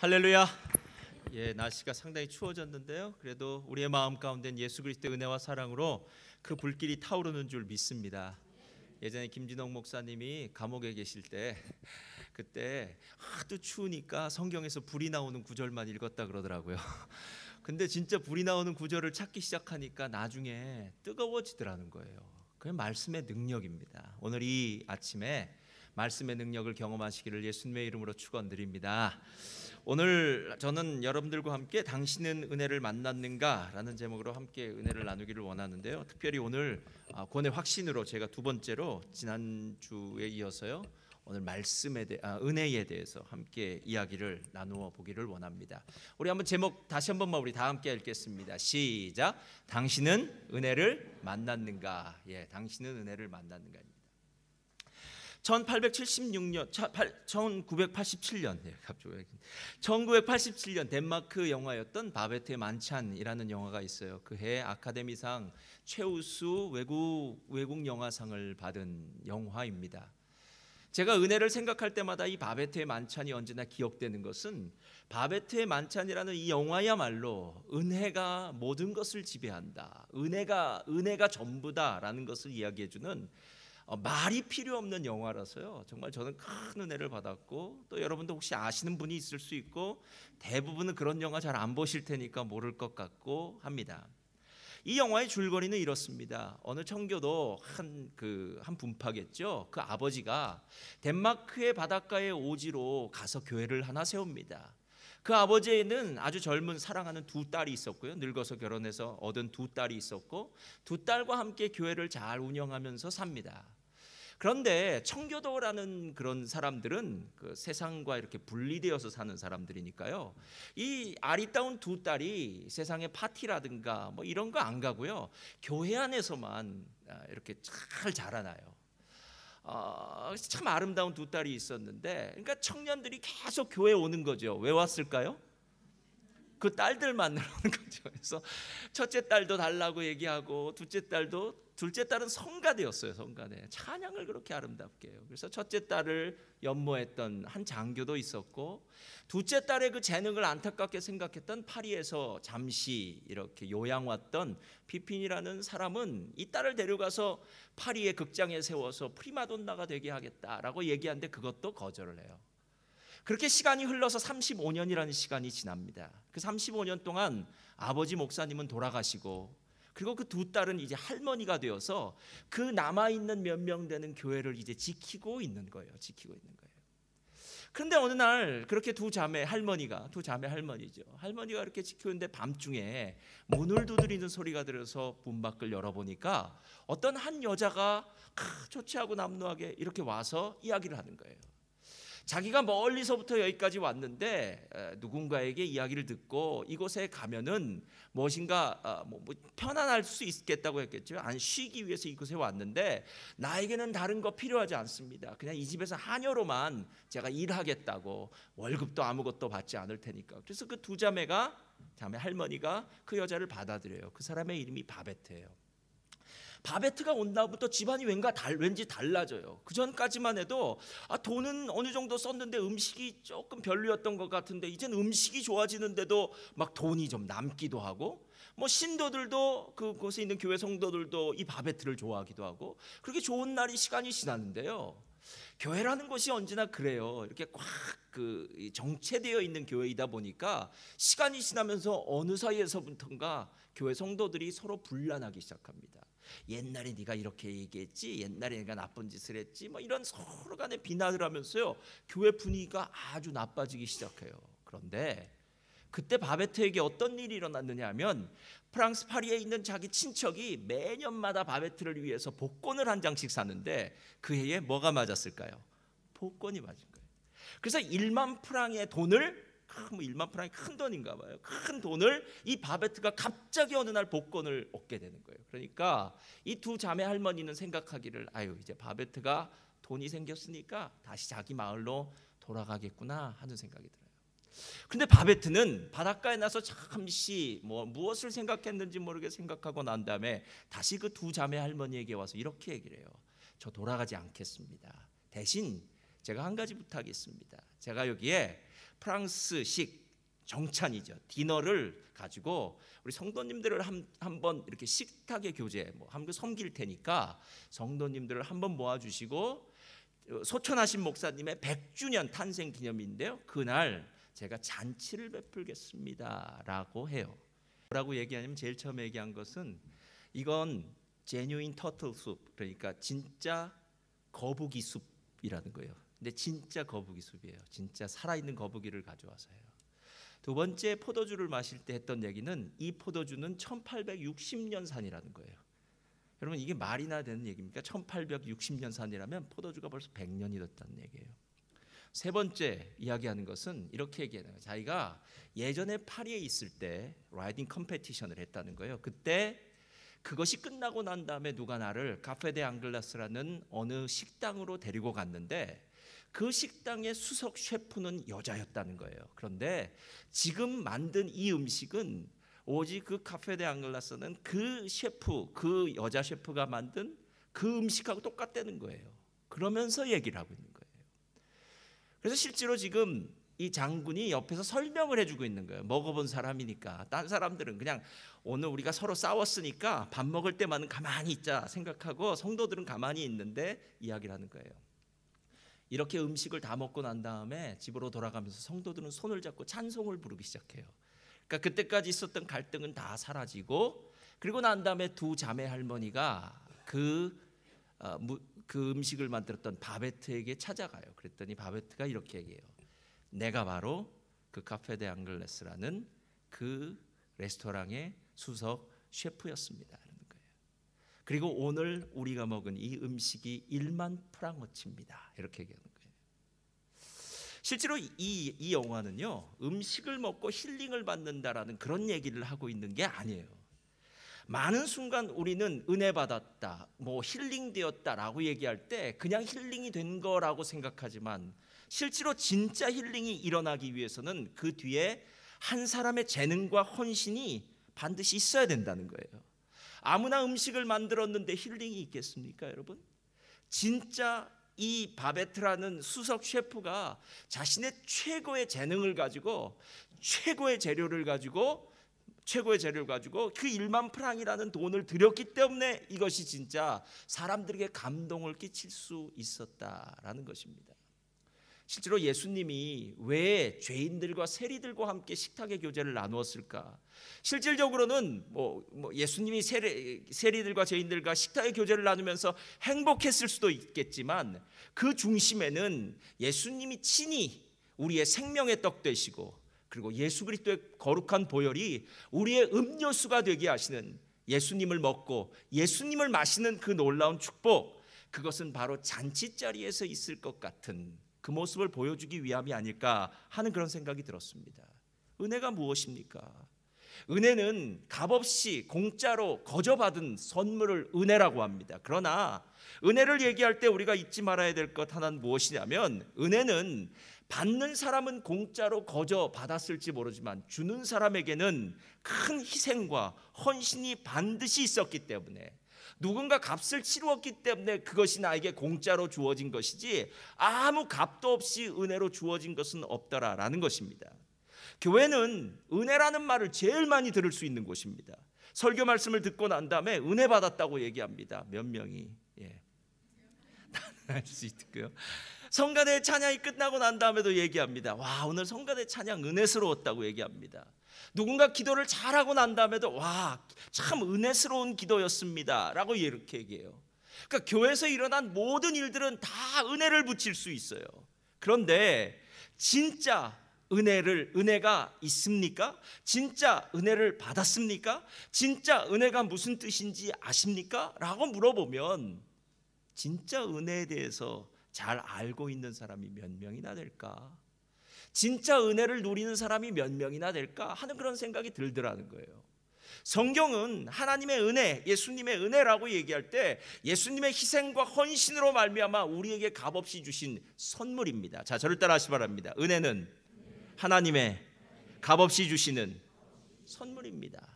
할렐루야. 날씨가 상당히 추워졌는데요. 그래도 우리의 마음 가운데는 예수 그리스도의 은혜와 사랑으로 그 불길이 타오르는 줄 믿습니다. 예전에 김진홍 목사님이 감옥에 계실 때 그때 하도 추우니까 성경에서 불이 나오는 구절만 읽었다 그러더라고요. 근데 진짜 불이 나오는 구절을 찾기 시작하니까 나중에 뜨거워지더라는 거예요. 그게 말씀의 능력입니다. 오늘 이 아침에 말씀의 능력을 경험하시기를 예수님의 이름으로 축원드립니다. 오늘 저는 여러분들과 함께 당신은 은혜를 만났는가? 라는 제목으로 함께 은혜를 나누기를 원하는데요. 특별히 오늘 구원의 확신으로 제가 두 번째로 지난주에 이어서요, 오늘 은혜에 대해서 함께 이야기를 나누어 보기를 원합니다. 우리 한번 제목 다시 한 번만 우리 다 함께 읽겠습니다. 시작. 당신은 은혜를 만났는가? 당신은 은혜를 만났는가입니다. 1987년 덴마크 영화였던 바베트의 만찬이라는 영화가 있어요. 그해 아카데미상 최우수 외국 영화상을 받은 영화입니다. 제가 은혜를 생각할 때마다 이 바베트의 만찬이 언제나 기억되는 것은 바베트의 만찬이라는 이 영화야말로 은혜가 모든 것을 지배한다, 은혜가 전부다라는 것을 이야기해주는 말이 필요 없는 영화라서요, 정말 저는 큰 은혜를 받았고, 또 여러분도 혹시 아시는 분이 있을 수 있고 대부분은 그런 영화 잘 안 보실 테니까 모를 것 같고 합니다. 이 영화의 줄거리는 이렇습니다. 어느 청교도 한 분파겠죠. 그 아버지가 덴마크의 바닷가의 오지로 가서 교회를 하나 세웁니다. 그 아버지에는 아주 젊은 사랑하는 두 딸이 있었고요, 늙어서 결혼해서 얻은 두 딸이 있었고, 두 딸과 함께 교회를 잘 운영하면서 삽니다. 그런데 청교도라는 그런 사람들은 그 세상과 이렇게 분리되어서 사는 사람들이니까요, 이 아리따운 두 딸이 세상에 파티라든가 뭐 이런 거 안 가고요, 교회 안에서만 이렇게 잘 자라나요. 참 아름다운 두 딸이 있었는데, 그러니까 청년들이 계속 교회에 오는 거죠. 왜 왔을까요? 그 딸들 만나러 오는 거죠. 그래서 첫째 딸도 달라고 얘기하고, 둘째 딸은 성가대였어요. 성가대. 찬양을 그렇게 아름답게 해요. 그래서 첫째 딸을 연모했던 한 장교도 있었고, 둘째 딸의 그 재능을 안타깝게 생각했던 파리에서 잠시 이렇게 요양 왔던 피핀이라는 사람은 이 딸을 데려가서 파리의 극장에 세워서 프리마돈나가 되게 하겠다라고 얘기하는데 그것도 거절을 해요. 그렇게 시간이 흘러서 35년이라는 시간이 지납니다. 그 35년 동안 아버지 목사님은 돌아가시고, 그리고 그 두 딸은 이제 할머니가 되어서 그 남아있는 몇 명 되는 교회를 이제 지키고 있는 거예요. 그런데 어느 날 그렇게 두 자매 할머니죠. 할머니가 이렇게 지키는데 밤중에 문을 두드리는 소리가 들어서 문 밖을 열어보니까 어떤 한 여자가 초췌하고 남루하게 이렇게 와서 이야기를 하는 거예요. 자기가 멀리서부터 여기까지 왔는데 누군가에게 이야기를 듣고 이곳에 가면은 무엇인가 편안할 수 있겠다고 했겠죠. 안 쉬기 위해서 이곳에 왔는데 나에게는 다른 거 필요하지 않습니다. 그냥 이 집에서 하녀로만 제가 일하겠다고, 월급도 아무것도 받지 않을 테니까. 그래서 그 두 자매 할머니가 그 여자를 받아들여요. 그 사람의 이름이 바베트예요. 바베트가 온 다음부터 집안이 왠지 달라져요. 그 전까지만 해도 돈은 어느 정도 썼는데 음식이 조금 별로였던 것 같은데, 이젠 음식이 좋아지는데도 막 돈이 좀 남기도 하고, 뭐 신도들도, 그곳에 있는 교회 성도들도 이 바베트를 좋아하기도 하고, 그렇게 좋은 날이 시간이 지났는데요, 교회라는 곳이 언제나 그래요. 이렇게 꽉 정체되어 있는 교회이다 보니까 시간이 지나면서 어느 사이에서부터인가 교회 성도들이 서로 분란하기 시작합니다. 옛날에 네가 이렇게 얘기했지, 옛날에 네가 나쁜 짓을 했지, 뭐 이런 서로 간에 비난을 하면서요, 교회 분위기가 아주 나빠지기 시작해요. 그런데 그때 바베트에게 어떤 일이 일어났느냐 하면, 프랑스 파리에 있는 자기 친척이 매년마다 바베트를 위해서 복권을 한 장씩 사는데 그 해에 뭐가 맞았을까요? 복권이 맞은 거예요. 그래서 1만 프랑의 돈을, 1만 프랑이 큰 돈인가 봐요. 큰 돈을 이 바베트가 갑자기 어느 날 복권을 얻게 되는 거예요. 그러니까 이 두 자매 할머니는 생각하기를, 이제 바베트가 돈이 생겼으니까 다시 자기 마을로 돌아가겠구나 하는 생각이 들어요. 근데 바베트는 바닷가에 나서 잠시 무엇을 생각했는지 모르게 생각하고 난 다음에 다시 그 두 자매 할머니에게 와서 이렇게 얘기를 해요. 저 돌아가지 않겠습니다. 대신 제가 한 가지 부탁이 있습니다. 제가 여기에 프랑스식 정찬이죠. 디너를 가지고 우리 성도님들을 한번 이렇게 식탁의 교제 한번 섬길 테니까 성도님들을 한번 모아주시고 소천하신 목사님의 100주년 탄생 기념인데요. 그날 제가 잔치를 베풀겠습니다라고 해요. 뭐라고 얘기하냐면 제일 처음에 얘기한 것은 이건 genuine turtle soup, 그러니까 진짜 거북이 숲이라는 거예요. 근데 진짜 거북이 숲이에요. 진짜 살아있는 거북이를 가져와서 해요. 두 번째, 포도주를 마실 때 했던 얘기는 이 포도주는 1860년 산이라는 거예요. 여러분 이게 말이나 되는 얘기입니까? 1860년 산이라면 포도주가 벌써 100년이 됐다는 얘기예요. 세 번째 이야기하는 것은 이렇게 얘기해요. 자기가 예전에 파리에 있을 때 라이딩 컴페티션을 했다는 거예요. 그때 그것이 끝나고 난 다음에 누가 나를 카페 데 앙글라스라는 어느 식당으로 데리고 갔는데 그 식당의 수석 셰프는 여자였다는 거예요. 그런데 지금 만든 이 음식은 오직 그 카페 데 앙글라스는 그 셰프, 그 여자 셰프가 만든 그 음식하고 똑같다는 거예요. 그러면서 얘기를 하고 있는 거예요. 그래서 실제로 지금 이 장군이 옆에서 설명을 해주고 있는 거예요. 먹어본 사람이니까. 딴 사람들은 그냥 오늘 우리가 서로 싸웠으니까 밥 먹을 때만은 가만히 있자 생각하고 성도들은 가만히 있는데 이야기를 하는 거예요. 이렇게 음식을 다 먹고 난 다음에 집으로 돌아가면서 성도들은 손을 잡고 찬송을 부르기 시작해요. 그러니까 그때까지 있었던 갈등은 다 사라지고, 그리고 난 다음에 두 자매 할머니가 그 음식을 만들었던 바베트에게 찾아가요. 그랬더니 바베트가 이렇게 얘기해요. 내가 바로 그 카페 데 앙글레스라는 그 레스토랑의 수석 셰프였습니다. 그리고 오늘 우리가 먹은 이 음식이 1만 프랑어치입니다. 이렇게 얘기하는 거예요. 실제로 이 영화는요, 음식을 먹고 힐링을 받는다라는 그런 얘기를 하고 있는 게 아니에요. 많은 순간 우리는 은혜 받았다, 힐링되었다라고 얘기할 때 그냥 힐링이 된 거라고 생각하지만 실제로 진짜 힐링이 일어나기 위해서는 그 뒤에 한 사람의 재능과 헌신이 반드시 있어야 된다는 거예요. 아무나 음식을 만들었는데 힐링이 있겠습니까, 여러분? 진짜 이 바베트라는 수석 셰프가 자신의 최고의 재능을 가지고 최고의 재료를 가지고 그 1만 프랑이라는 돈을 들였기 때문에 이것이 진짜 사람들에게 감동을 끼칠 수 있었다라는 것입니다. 실제로 예수님이 왜 죄인들과 세리들과 함께 식탁의 교제를 나누었을까? 실질적으로는 예수님이 세리들과 죄인들과 식탁의 교제를 나누면서 행복했을 수도 있겠지만 그 중심에는 예수님이 친히 우리의 생명의 떡 되시고, 그리고 예수 그리스도의 거룩한 보혈이 우리의 음료수가 되게 하시는, 예수님을 먹고 예수님을 마시는 그 놀라운 축복, 그것은 바로 잔치자리에서 있을 것 같은 그 모습을 보여주기 위함이 아닐까 하는 그런 생각이 들었습니다. 은혜가 무엇입니까? 은혜는 값없이 공짜로 거저받은 선물을 은혜라고 합니다. 그러나 은혜를 얘기할 때 우리가 잊지 말아야 될 것 하나는 무엇이냐면, 은혜는 받는 사람은 공짜로 거저 받았을지 모르지만 주는 사람에게는 큰 희생과 헌신이 반드시 있었기 때문에, 누군가 값을 치루었기 때문에 그것이 나에게 공짜로 주어진 것이지 아무 값도 없이 은혜로 주어진 것은 없더라라는 것입니다. 교회는 은혜라는 말을 제일 많이 들을 수 있는 곳입니다. 설교 말씀을 듣고 난 다음에 은혜 받았다고 얘기합니다. 몇 명이 할 수 있고요. 성가대 찬양이 끝나고 난 다음에도 얘기합니다. 와, 오늘 성가대 찬양 은혜스러웠다고 얘기합니다. 누군가 기도를 잘하고 난 다음에도 와, 참 은혜스러운 기도였습니다 라고 이렇게 얘기해요. 그러니까 교회에서 일어난 모든 일들은 다 은혜를 붙일 수 있어요. 그런데 진짜 은혜가 있습니까? 진짜 은혜를 받았습니까? 진짜 은혜가 무슨 뜻인지 아십니까? 라고 물어보면 진짜 은혜에 대해서 잘 알고 있는 사람이 몇 명이나 될까? 진짜 은혜를 누리는 사람이 몇 명이나 될까 하는 그런 생각이 들더라는 거예요. 성경은 하나님의 은혜, 예수님의 은혜라고 얘기할 때 예수님의 희생과 헌신으로 말미암아 우리에게 값없이 주신 선물입니다. 자, 저를 따라 하시기 바랍니다. 은혜는 하나님의 값없이 주시는 선물입니다.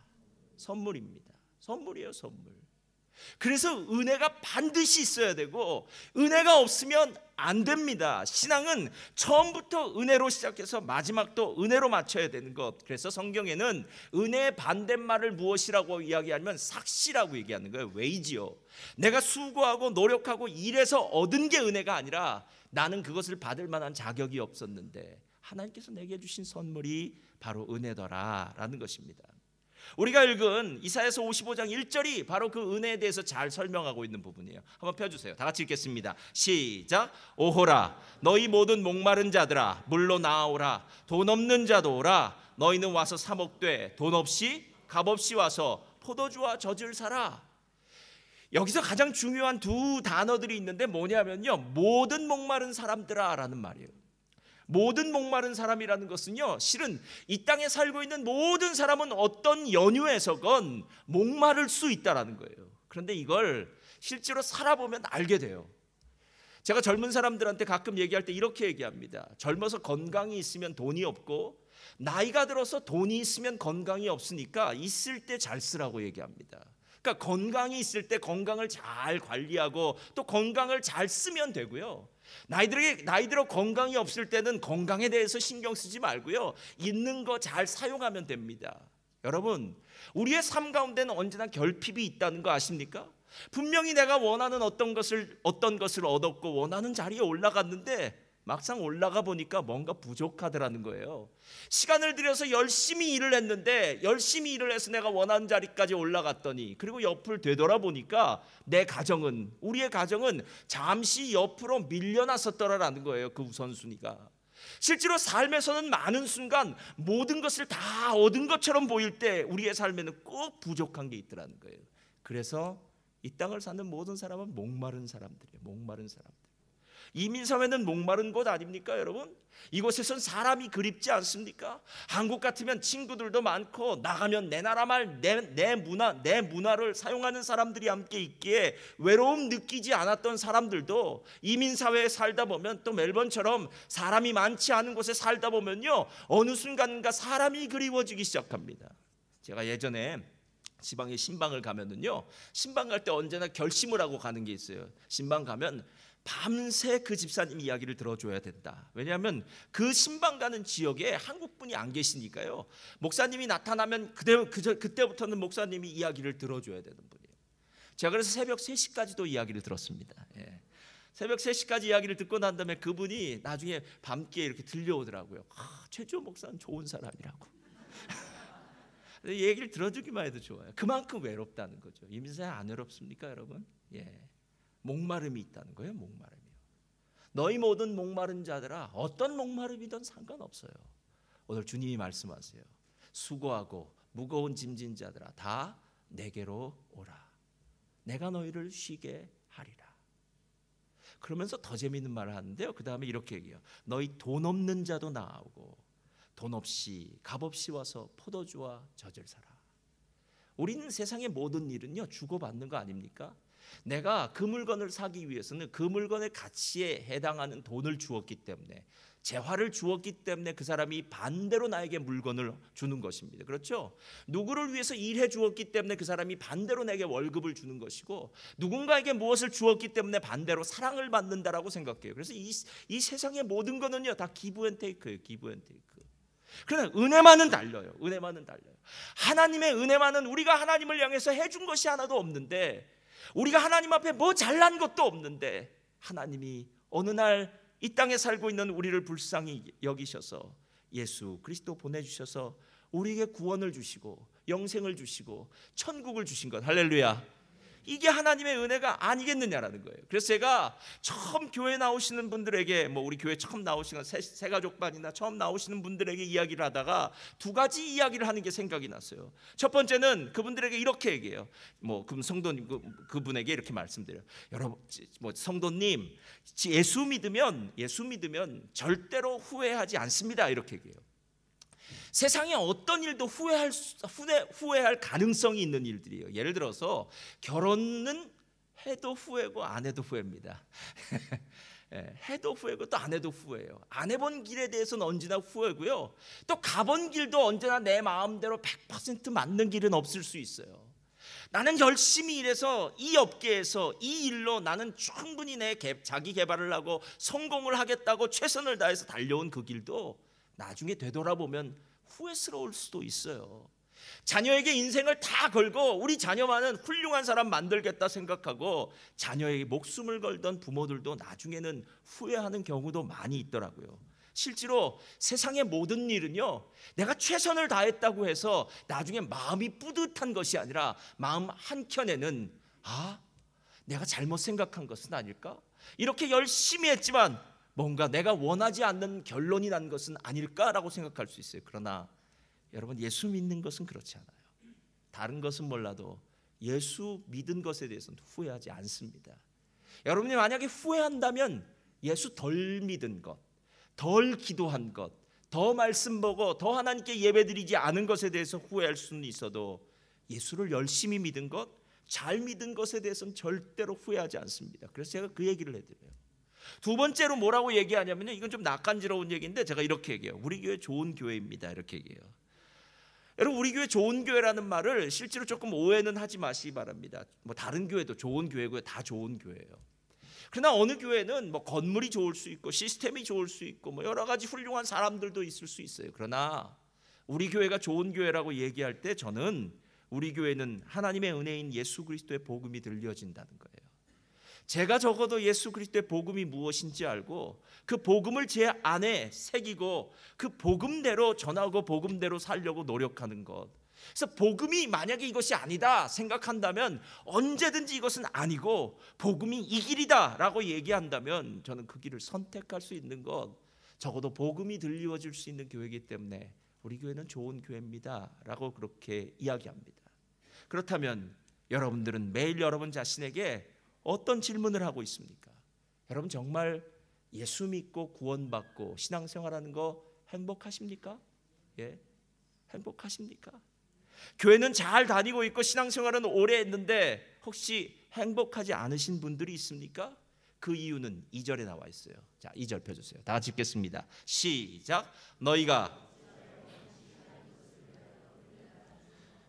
선물이에요, 선물. 그래서 은혜가 반드시 있어야 되고 은혜가 없으면 안 됩니다. 신앙은 처음부터 은혜로 시작해서 마지막도 은혜로 맞춰야 되는 것. 그래서 성경에는 은혜의 반대말을 무엇이라고 이야기하면 삭시라고 얘기하는 거예요. 웨이지요. 내가 수고하고 노력하고 일해서 얻은 게 은혜가 아니라 나는 그것을 받을 만한 자격이 없었는데 하나님께서 내게 주신 선물이 바로 은혜더라라는 것입니다. 우리가 읽은 이사야서 55장 1절이 바로 그 은혜에 대해서 잘 설명하고 있는 부분이에요. 한번 펴주세요. 다 같이 읽겠습니다. 시작. 오호라 너희 모든 목마른 자들아 물로 나아오라. 돈 없는 자도 오라. 너희는 와서 사 먹되 돈 없이 값없이 와서 포도주와 젖을 사라. 여기서 가장 중요한 두 단어들이 있는데 뭐냐면요, 모든 목마른 사람들아 라는 말이에요. 모든 목마른 사람이라는 것은요, 실은 이 땅에 살고 있는 모든 사람은 어떤 연유에서건 목마를 수 있다라는 거예요. 그런데 이걸 실제로 살아보면 알게 돼요. 제가 젊은 사람들한테 가끔 얘기할 때 이렇게 얘기합니다. 젊어서 건강이 있으면 돈이 없고 나이가 들어서 돈이 있으면 건강이 없으니까 있을 때 잘 쓰라고 얘기합니다. 그러니까 건강이 있을 때 건강을 잘 관리하고 또 건강을 잘 쓰면 되고요. 나이 들어 건강이 없을 때는 건강에 대해서 신경 쓰지 말고요, 있는 거 잘 사용하면 됩니다. 여러분, 우리의 삶 가운데는 언제나 결핍이 있다는 거 아십니까? 분명히 내가 원하는 어떤 것을 얻었고 원하는 자리에 올라갔는데 막상 올라가 보니까 뭔가 부족하더라는 거예요. 시간을 들여서 열심히 일을 했는데 열심히 일을 해서 내가 원하는 자리까지 올라갔더니 그리고 옆을 되돌아보니까 우리의 가정은 잠시 옆으로 밀려났었더라라는 거예요. 그 우선순위가. 실제로 삶에서는 많은 순간 모든 것을 다 얻은 것처럼 보일 때 우리의 삶에는 꼭 부족한 게 있더라는 거예요. 그래서 이 땅을 사는 모든 사람은 목마른 사람들이에요. 목마른 사람들. 이민사회는 목마른 곳 아닙니까, 여러분? 이곳에선 사람이 그립지 않습니까? 한국 같으면 친구들도 많고 나가면 내 나라 말, 내 문화를 사용하는 사람들이 함께 있기에 외로움 느끼지 않았던 사람들도 이민사회에 살다 보면, 또 멜번처럼 사람이 많지 않은 곳에 살다 보면요, 어느 순간인가 사람이 그리워지기 시작합니다. 제가 예전에 지방에 신방을 가면은요, 신방 갈 때 언제나 결심을 하고 가는 게 있어요. 신방 가면 밤새 그 집사님 이야기를 들어줘야 된다. 왜냐하면 그 신방 가는 지역에 한국분이 안 계시니까요. 목사님이 나타나면 그때부터는 목사님이 이야기를 들어줘야 되는 분이에요. 제가 그래서 새벽 3시까지도 이야기를 들었습니다. 예. 새벽 3시까지 이야기를 듣고 난 다음에 그분이 나중에 밤기에 이렇게 들려오더라고요. 최주호 목사는 좋은 사람이라고. 얘기를 들어주기만 해도 좋아요. 그만큼 외롭다는 거죠. 이민사회 안 외롭습니까, 여러분? 예. 목마름이 있다는 거예요. 목마름이요. 너희 모든 목마른 자들아, 어떤 목마름이든 상관없어요. 오늘 주님이 말씀하세요. 수고하고 무거운 짐진 자들아, 다 내게로 오라. 내가 너희를 쉬게 하리라. 그러면서 더 재미있는 말을 하는데요, 그 다음에 이렇게 얘기해요. 너희 돈 없는 자도 나오고 돈 없이 값없이 와서 포도주와 젖을 사라. 우리는 세상의 모든 일은요, 주고받는 거 아닙니까? 내가 그 물건을 사기 위해서는 그 물건의 가치에 해당하는 돈을 주었기 때문에, 재화를 주었기 때문에 그 사람이 반대로 나에게 물건을 주는 것입니다. 그렇죠? 누구를 위해서 일해 주었기 때문에 그 사람이 반대로 내게 월급을 주는 것이고, 누군가에게 무엇을 주었기 때문에 반대로 사랑을 받는다라고 생각해요. 그래서 이 세상의 모든 거는요, 다 기브 앤 테이크예요. 기브 앤 테이크. 그러나 은혜만은 달라요. 은혜만은 달라요. 하나님의 은혜만은 우리가 하나님을 향해서 해준 것이 하나도 없는데, 우리가 하나님 앞에 뭐 잘난 것도 없는데, 하나님이 어느 날 이 땅에 살고 있는 우리를 불쌍히 여기셔서 예수 그리스도 보내주셔서 우리에게 구원을 주시고 영생을 주시고 천국을 주신 것. 할렐루야. 이게 하나님의 은혜가 아니겠느냐라는 거예요. 그래서 제가 처음 교회 나오시는 분들에게, 우리 교회 처음 나오시는 새가족반이나 처음 나오시는 분들에게 이야기를 하다가 두 가지 이야기를 하는 게 생각이 났어요. 첫 번째는 그분들에게 이렇게 얘기해요. 그럼 성도님 그분에게 이렇게 말씀드려요. 여러분, 성도님, 예수 믿으면 절대로 후회하지 않습니다. 이렇게 얘기해요. 세상에 어떤 일도 후회할 가능성이 있는 일들이에요. 예를 들어서 결혼은 해도 후회고 안 해도 후회입니다. 해도 후회고 또 안 해도 후회예요. 안 해본 길에 대해서는 언제나 후회고요, 또 가본 길도 언제나 내 마음대로 100% 맞는 길은 없을 수 있어요. 나는 열심히 일해서 이 업계에서 이 일로 나는 충분히 자기 개발을 하고 성공을 하겠다고 최선을 다해서 달려온 그 길도 나중에 되돌아보면 후회스러울 수도 있어요. 자녀에게 인생을 다 걸고 우리 자녀만은 훌륭한 사람 만들겠다 생각하고 자녀에게 목숨을 걸던 부모들도 나중에는 후회하는 경우도 많이 있더라고요. 실제로 세상의 모든 일은요, 내가 최선을 다했다고 해서 나중에 마음이 뿌듯한 것이 아니라 마음 한켠에는 내가 잘못 생각한 것은 아닐까? 이렇게 열심히 했지만 뭔가 내가 원하지 않는 결론이 난 것은 아닐까라고 생각할 수 있어요. 그러나 여러분, 예수 믿는 것은 그렇지 않아요. 다른 것은 몰라도 예수 믿은 것에 대해서는 후회하지 않습니다. 여러분이 만약에 후회한다면 예수 덜 믿은 것, 덜 기도한 것, 더 말씀 보고 더 하나님께 예배드리지 않은 것에 대해서 후회할 수는 있어도 예수를 열심히 믿은 것, 잘 믿은 것에 대해서는 절대로 후회하지 않습니다. 그래서 제가 그 얘기를 해드려요. 두 번째로 뭐라고 얘기하냐면요, 이건 좀 낯간지러운 얘기인데 제가 이렇게 얘기해요. 우리 교회 좋은 교회입니다, 이렇게 얘기해요. 여러분, 우리 교회 좋은 교회라는 말을 실제로 조금 오해는 하지 마시기 바랍니다. 뭐 다른 교회도 좋은 교회고요, 다 좋은 교회예요. 그러나 어느 교회는 뭐 건물이 좋을 수 있고 시스템이 좋을 수 있고 뭐 여러 가지 훌륭한 사람들도 있을 수 있어요. 그러나 우리 교회가 좋은 교회라고 얘기할 때 저는 우리 교회는 하나님의 은혜인 예수 그리스도의 복음이 들려진다는 거예요. 제가 적어도 예수 그리스도의 복음이 무엇인지 알고 그 복음을 제 안에 새기고 그 복음대로 전하고 복음대로 살려고 노력하는 것. 그래서 복음이 만약에 이것이 아니다 생각한다면 언제든지 이것은 아니고 복음이 이 길이다 라고 얘기한다면 저는 그 길을 선택할 수 있는 것, 적어도 복음이 들려질 수 있는 교회이기 때문에 우리 교회는 좋은 교회입니다 라고 그렇게 이야기합니다. 그렇다면 여러분들은 매일 여러분 자신에게 어떤 질문을 하고 있습니까? 여러분 정말 예수 믿고 구원받고 신앙생활하는 거 행복하십니까? 예, 행복하십니까? 교회는 잘 다니고 있고 신앙생활은 오래 했는데 혹시 행복하지 않으신 분들이 있습니까? 그 이유는 2절에 나와 있어요. 자, 2절 펴주세요. 다 같이 읽겠습니다. 시작. 너희가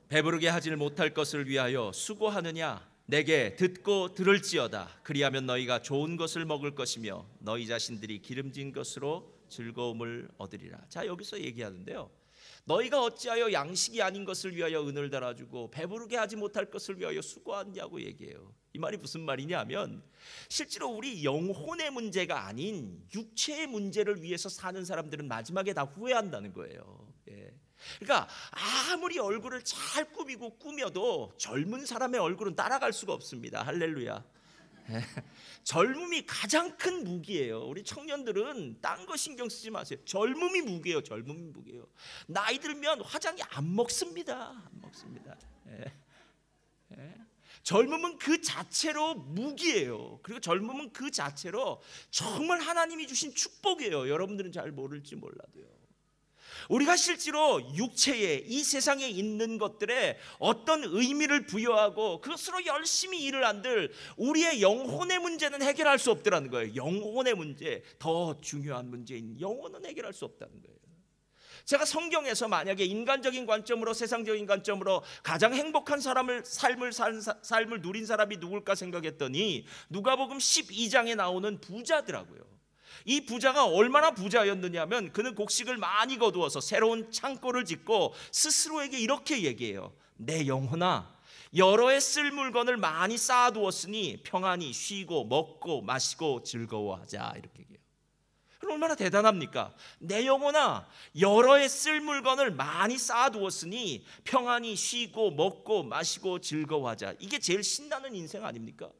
배부르게 하질 못할 것을 위하여 수고하느냐? 내게 듣고 들을지어다. 그리하면 너희가 좋은 것을 먹을 것이며 너희 자신들이 기름진 것으로 즐거움을 얻으리라. 자, 여기서 얘기하는데요, 너희가 어찌하여 양식이 아닌 것을 위하여 은을 달아주고 배부르게 하지 못할 것을 위하여 수고하냐고 얘기해요. 이 말이 무슨 말이냐면 실제로 우리 영혼의 문제가 아닌 육체의 문제를 위해서 사는 사람들은 마지막에 다 후회한다는 거예요. 예. 그러니까 아무리 얼굴을 잘 꾸미고 꾸며도 젊은 사람의 얼굴은 따라갈 수가 없습니다. 할렐루야. 젊음이 가장 큰 무기예요. 우리 청년들은 딴 거 신경 쓰지 마세요. 젊음이 무기예요. 젊음이 무기예요. 나이 들면 화장이 안 먹습니다. 안 먹습니다. 젊음은 그 자체로 무기예요. 그리고 젊음은 그 자체로 정말 하나님이 주신 축복이에요. 여러분들은 잘 모를지 몰라도요. 우리가 실제로 육체에 이 세상에 있는 것들에 어떤 의미를 부여하고 그것으로 열심히 일을 한들 우리의 영혼의 문제는 해결할 수 없더라는 거예요. 영혼의 문제, 더 중요한 문제인 영혼은 해결할 수 없다는 거예요. 제가 성경에서 만약에 인간적인 관점으로, 세상적인 관점으로 가장 행복한 삶을 누린 사람이 누굴까 생각했더니 누가복음 12장에 나오는 부자더라고요. 이 부자가 얼마나 부자였느냐면 그는 곡식을 많이 거두어서 새로운 창고를 짓고 스스로에게 이렇게 얘기해요. 내 영혼아, 여러 해 쓸 물건을 많이 쌓아두었으니 평안히 쉬고 먹고 마시고 즐거워하자, 이렇게 얘기해요. 그럼 얼마나 대단합니까? 내 영혼아, 여러 해 쓸 물건을 많이 쌓아두었으니 평안히 쉬고 먹고 마시고 즐거워하자. 이게 제일 신나는 인생 아닙니까?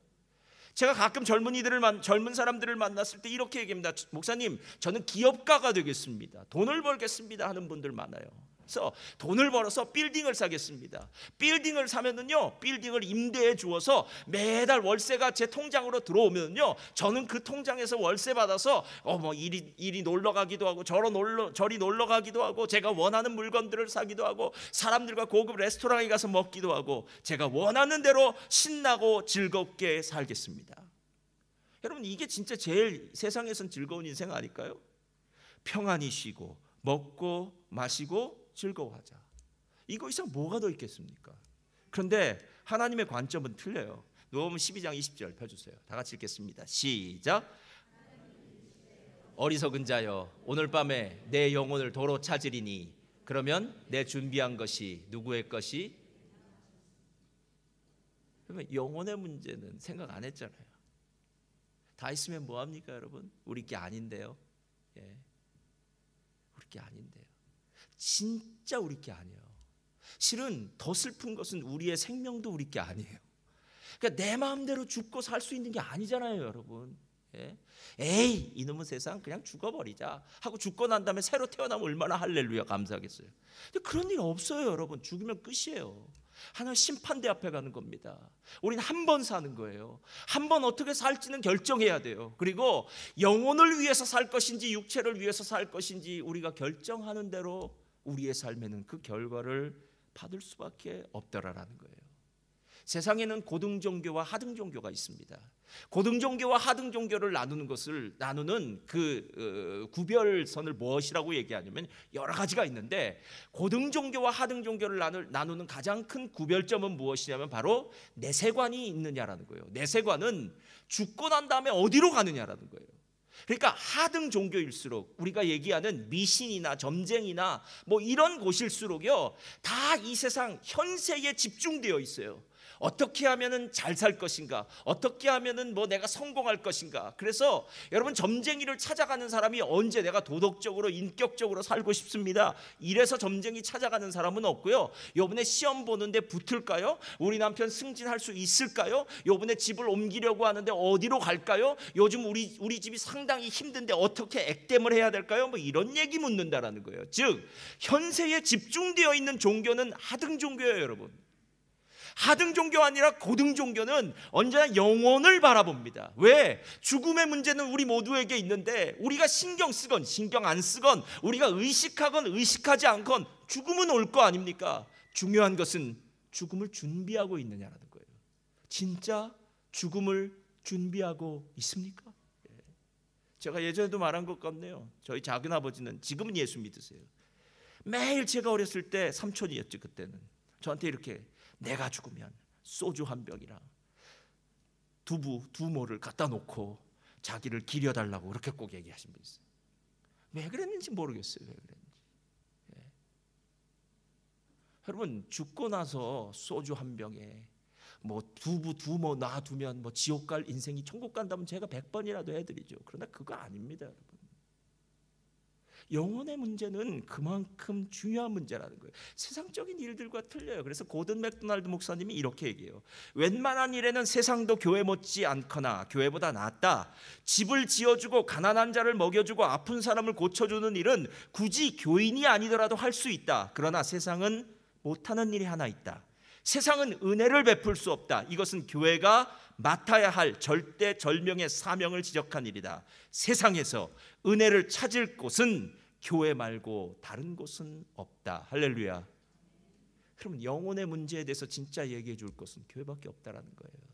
제가 가끔 젊은 사람들을 만났을 때 이렇게 얘기합니다. 목사님, 저는 기업가가 되겠습니다. 돈을 벌겠습니다 하는 분들 많아요. 그래서 돈을 벌어서 빌딩을 사겠습니다. 빌딩을 사면은요, 빌딩을 임대해 주어서 매달 월세가 제 통장으로 들어오면요, 저는 그 통장에서 월세 받아서 이리 놀러 가기도 하고 저리 놀러 가기도 하고 제가 원하는 물건들을 사기도 하고 사람들과 고급 레스토랑에 가서 먹기도 하고 제가 원하는 대로 신나고 즐겁게 살겠습니다. 여러분, 이게 진짜 제일 세상에선 즐거운 인생 아닐까요? 평안히 쉬고 먹고 마시고 즐거워하자. 이거 이상 뭐가 더 있겠습니까? 그런데 하나님의 관점은 틀려요. 누가복음 12장 20절 펴주세요. 다 같이 읽겠습니다. 시작. 어리석은 자여, 오늘 밤에 내 영혼을 도로 찾으리니 그러면 내 준비한 것이 누구의 것이? 그러면 영혼의 문제는 생각 안 했잖아요. 다 있으면 뭐합니까 여러분? 우리 게 아닌데요. 예. 우리 게 아닌데요. 진짜 우리 게 아니에요. 실은 더 슬픈 것은 우리의 생명도 우리 게 아니에요. 그러니까 내 마음대로 죽고 살 수 있는 게 아니잖아요 여러분. 예? 에이 이놈의 세상 그냥 죽어버리자 하고 죽고 난 다음에 새로 태어나면 얼마나 할렐루야 감사하겠어요. 근데 그런 일 없어요 여러분. 죽으면 끝이에요. 하나님 심판대 앞에 가는 겁니다. 우리는 한 번 사는 거예요. 한 번 어떻게 살지는 결정해야 돼요. 그리고 영혼을 위해서 살 것인지 육체를 위해서 살 것인지 우리가 결정하는 대로 우리의 삶에는 그 결과를 받을 수밖에 없더라라는 거예요. 세상에는 고등 종교와 하등 종교가 있습니다. 고등 종교와 하등 종교를 나누는 그 구별선을 무엇이라고 얘기하냐면 여러 가지가 있는데, 고등 종교와 하등 종교를 나누는 가장 큰 구별점은 무엇이냐면 바로 내세관이 있느냐라는 거예요. 내세관은 죽고 난 다음에 어디로 가느냐라는 거예요. 그러니까 하등 종교일수록, 우리가 얘기하는 미신이나 점쟁이나 뭐 이런 곳일수록요, 다 이 세상 현세에 집중되어 있어요. 어떻게 하면은 잘 살 것인가? 어떻게 하면은 뭐 내가 성공할 것인가? 그래서 여러분, 점쟁이를 찾아가는 사람이 언제 내가 도덕적으로 인격적으로 살고 싶습니다, 이래서 점쟁이 찾아가는 사람은 없고요. 요번에 시험 보는데 붙을까요? 우리 남편 승진할 수 있을까요? 요번에 집을 옮기려고 하는데 어디로 갈까요? 요즘 우리 집이 상당히 힘든데 어떻게 액땜을 해야 될까요? 뭐 이런 얘기 묻는다라는 거예요. 즉 현세에 집중되어 있는 종교는 하등 종교예요 여러분. 하등 종교 아니라 고등 종교는 언제나 영혼을 바라봅니다. 왜? 죽음의 문제는 우리 모두에게 있는데 우리가 신경 쓰건 신경 안 쓰건, 우리가 의식하건 의식하지 않건 죽음은 올 거 아닙니까? 중요한 것은 죽음을 준비하고 있느냐라는 거예요. 진짜 죽음을 준비하고 있습니까? 제가 예전에도 말한 것 같네요. 저희 작은아버지는 지금은 예수 믿으세요. 매일 제가 어렸을 때, 삼촌이었죠 그때는, 저한테 이렇게 내가 죽으면 소주 한 병이랑 두모를 갖다 놓고 자기를 기려달라고 그렇게 꼭 얘기하신 분 있어요. 왜 그랬는지 모르겠어요. 왜 그랬는지. 예. 여러분, 죽고 나서 소주 한 병에 뭐 두모 놔두면 뭐 지옥 갈 인생이 천국 간다면 제가 100번이라도 해드리죠. 그러나 그거 아닙니다 여러분. 영혼의 문제는 그만큼 중요한 문제라는 거예요. 세상적인 일들과 틀려요. 그래서 고든 맥도날드 목사님이 이렇게 얘기해요. 웬만한 일에는 세상도 교회 못지 않거나 교회보다 낫다. 집을 지어주고 가난한 자를 먹여주고 아픈 사람을 고쳐주는 일은 굳이 교인이 아니더라도 할 수 있다. 그러나 세상은 못하는 일이 하나 있다. 세상은 은혜를 베풀 수 없다. 이것은 교회가 맡아야 할 절대절명의 사명을 지적한 일이다. 세상에서 은혜를 찾을 곳은 교회 말고 다른 곳은 없다. 할렐루야. 그럼 영혼의 문제에 대해서 진짜 얘기해 줄 것은 교회밖에 없다라는 거예요.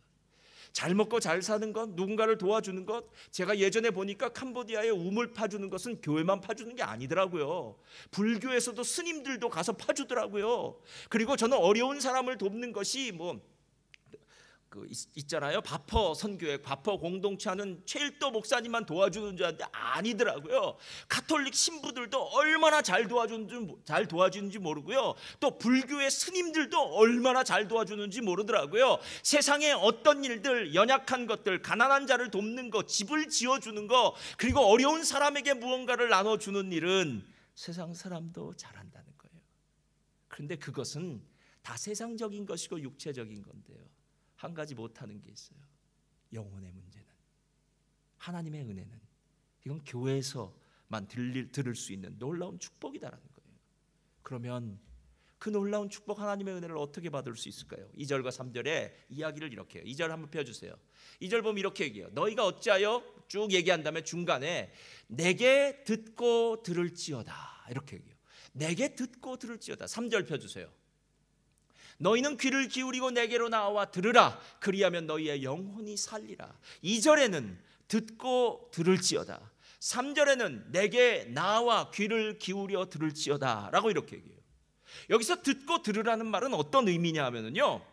잘 먹고 잘 사는 것, 누군가를 도와주는 것, 제가 예전에 보니까 캄보디아에 우물 파주는 것은 교회만 파주는 게 아니더라고요. 불교에서도 스님들도 가서 파주더라고요. 그리고 저는 어려운 사람을 돕는 것이 있잖아요. 바퍼 선교회, 바퍼 공동체 하는 최일도 목사님만 도와주는 줄 알았는데 아니더라고요. 가톨릭 신부들도 얼마나 잘 도와주는지 모르고요. 또 불교의 스님들도 얼마나 잘 도와주는지 모르더라고요. 세상에 어떤 일들, 연약한 것들, 가난한 자를 돕는 것, 집을 지어주는 것, 그리고 어려운 사람에게 무언가를 나눠주는 일은 세상 사람도 잘한다는 거예요. 그런데 그것은 다 세상적인 것이고 육체적인 건데요, 한 가지 못하는 게 있어요. 영혼의 문제는, 하나님의 은혜는, 이건 교회에서만 들을 수 있는 놀라운 축복이다라는 거예요. 그러면 그 놀라운 축복, 하나님의 은혜를 어떻게 받을 수 있을까요? 2절과 3절에 이야기를 이렇게 해요. 2절 한번 펴주세요. 2절 보면 이렇게 얘기해요. 너희가 어찌하여, 쭉 얘기한 다음에 중간에 내게 듣고 들을지어다, 이렇게 얘기해요. 내게 듣고 들을지어다. 3절 펴주세요. 너희는 귀를 기울이고 내게로 나와 들으라. 그리하면 너희의 영혼이 살리라. 2절에는 듣고 들을지어다, 3절에는 내게 나와 귀를 기울여 들을지어다 라고 이렇게 얘기해요. 여기서 듣고 들으라는 말은 어떤 의미냐 하면요,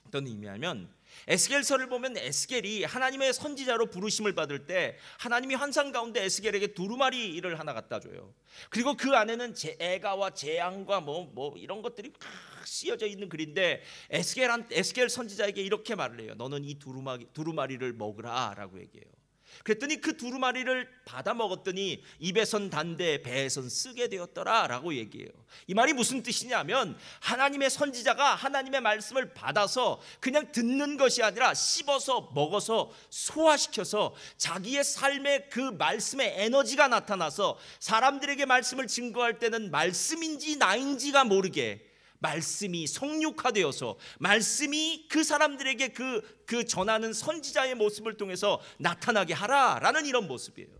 어떤 의미냐면 에스겔서를 보면 에스겔이 하나님의 선지자로 부르심을 받을 때 하나님이 환상 가운데 에스겔에게 두루마리를 하나 갖다 줘요. 그리고 그 안에는 애가와 재앙과 뭐 이런 것들이 막 씌어져 있는 글인데 에스겔 선지자에게 이렇게 말을 해요. 너는 이 두루마리를 먹으라라고 얘기해요. 그랬더니 그 두루마리를 받아 먹었더니 입에선 단데 배에선 쓰게 되었더라라고 얘기해요. 이 말이 무슨 뜻이냐면 하나님의 선지자가 하나님의 말씀을 받아서 그냥 듣는 것이 아니라 씹어서 먹어서 소화시켜서 자기의 삶에 그 말씀의 에너지가 나타나서 사람들에게 말씀을 증거할 때는 말씀인지 나인지가 모르게 말씀이 성육화되어서 말씀이 그 사람들에게 그 전하는 선지자의 모습을 통해서 나타나게 하라라는 이런 모습이에요.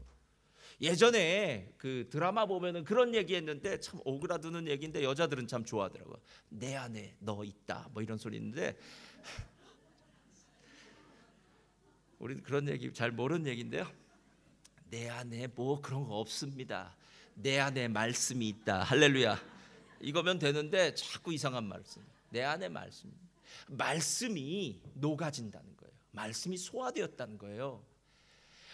예전에 그 드라마 보면은 그런 얘기했는데 참 오그라드는 얘기인데 여자들은 참 좋아하더라고요. 내 안에 너 있다 뭐 이런 소리 있는데 우리는 그런 얘기 잘 모르는 얘기인데요. 내 안에 뭐 그런 거 없습니다. 내 안에 말씀이 있다. 할렐루야. 이거면 되는데 자꾸 이상한 말씀. 내 안에 말씀이 녹아진다는 거예요. 말씀이 소화되었다는 거예요.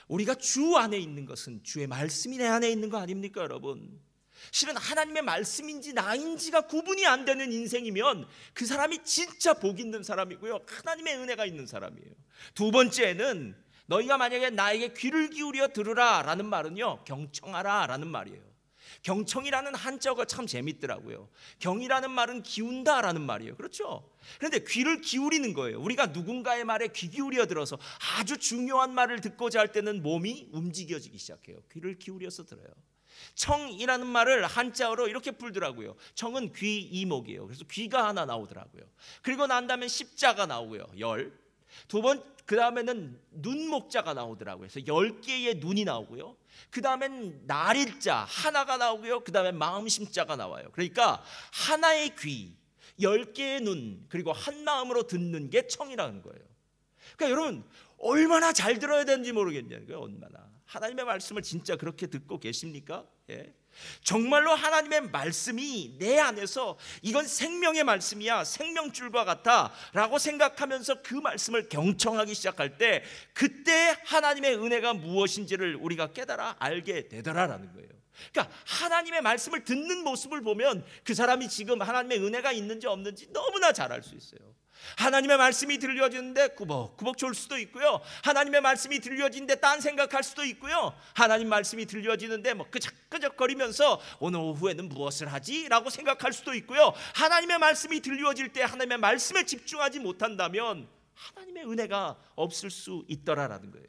우리가 주 안에 있는 것은 주의 말씀이 내 안에 있는 거 아닙니까, 여러분? 실은 하나님의 말씀인지 나인지가 구분이 안 되는 인생이면 그 사람이 진짜 복 있는 사람이고요, 하나님의 은혜가 있는 사람이에요. 두 번째는 너희가 만약에 나에게 귀를 기울여 들으라 라는 말은요, 경청하라 라는 말이에요. 경청이라는 한자어가 참 재밌더라고요. 경이라는 말은 기운다라는 말이에요. 그렇죠? 그런데 귀를 기울이는 거예요. 우리가 누군가의 말에 귀 기울여 들어서 아주 중요한 말을 듣고자 할 때는 몸이 움직여지기 시작해요. 귀를 기울여서 들어요. 청이라는 말을 한자어로 이렇게 풀더라고요. 청은 귀 이목이에요. 그래서 귀가 하나 나오더라고요. 그리고 난 다음에 십자가 나오고요. 그 다음에는 눈목자가 나오더라고요. 그래서 10개의 눈이 나오고요. 그 다음엔 날일자 하나가 나오고요. 그 다음에 마음심자가 나와요. 그러니까 하나의 귀, 10개의 눈, 그리고 한 마음으로 듣는 게 청이라는 거예요. 그러니까 여러분 얼마나 잘 들어야 되는지 모르겠냐는 거예요. 얼마나 하나님의 말씀을 진짜 그렇게 듣고 계십니까? 예. 정말로 하나님의 말씀이 내 안에서 이건 생명의 말씀이야, 생명줄과 같아 라고 생각하면서 그 말씀을 경청하기 시작할 때 그때 하나님의 은혜가 무엇인지를 우리가 깨달아 알게 되더라라는 거예요. 그러니까 하나님의 말씀을 듣는 모습을 보면 그 사람이 지금 하나님의 은혜가 있는지 없는지 너무나 잘 알 수 있어요. 하나님의 말씀이 들려지는데 꾸벅꾸벅 졸 수도 있고요, 하나님의 말씀이 들려지는데 딴 생각할 수도 있고요, 하나님 말씀이 들려지는데 뭐 끄적끄적거리면서 오늘 오후에는 무엇을 하지? 라고 생각할 수도 있고요, 하나님의 말씀이 들려질 때 하나님의 말씀에 집중하지 못한다면 하나님의 은혜가 없을 수 있더라라는 거예요.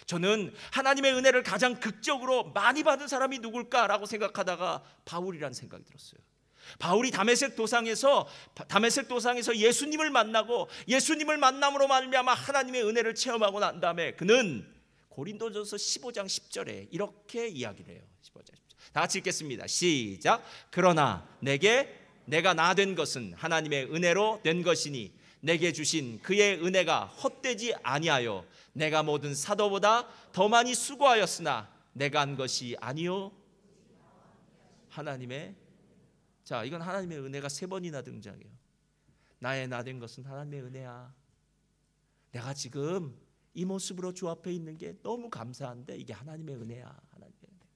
저는 하나님의 은혜를 가장 극적으로 많이 받은 사람이 누굴까라고 생각하다가 바울이라는 생각이 들었어요. 바울이 다메섹 도상에서 예수님을 만나고 예수님을 만남으로 말미암아 하나님의 은혜를 체험하고 난 다음에 그는 고린도전서 15장 10절에 이렇게 이야기를 해요. 15장 10절. 다 같이 읽겠습니다. 시작. 그러나 내가 나 된 것은 하나님의 은혜로 된 것이니 내게 주신 그의 은혜가 헛되지 아니하여 내가 모든 사도보다 더 많이 수고하였으나 내가 한 것이 아니요 하나님의. 자, 이건 하나님의 은혜가 3번이나 등장해요. 나의 나 된 것은 하나님의 은혜야. 내가 지금 이 모습으로 주 앞에 있는 게 너무 감사한데 이게 하나님의 은혜야. 하나님의 은혜.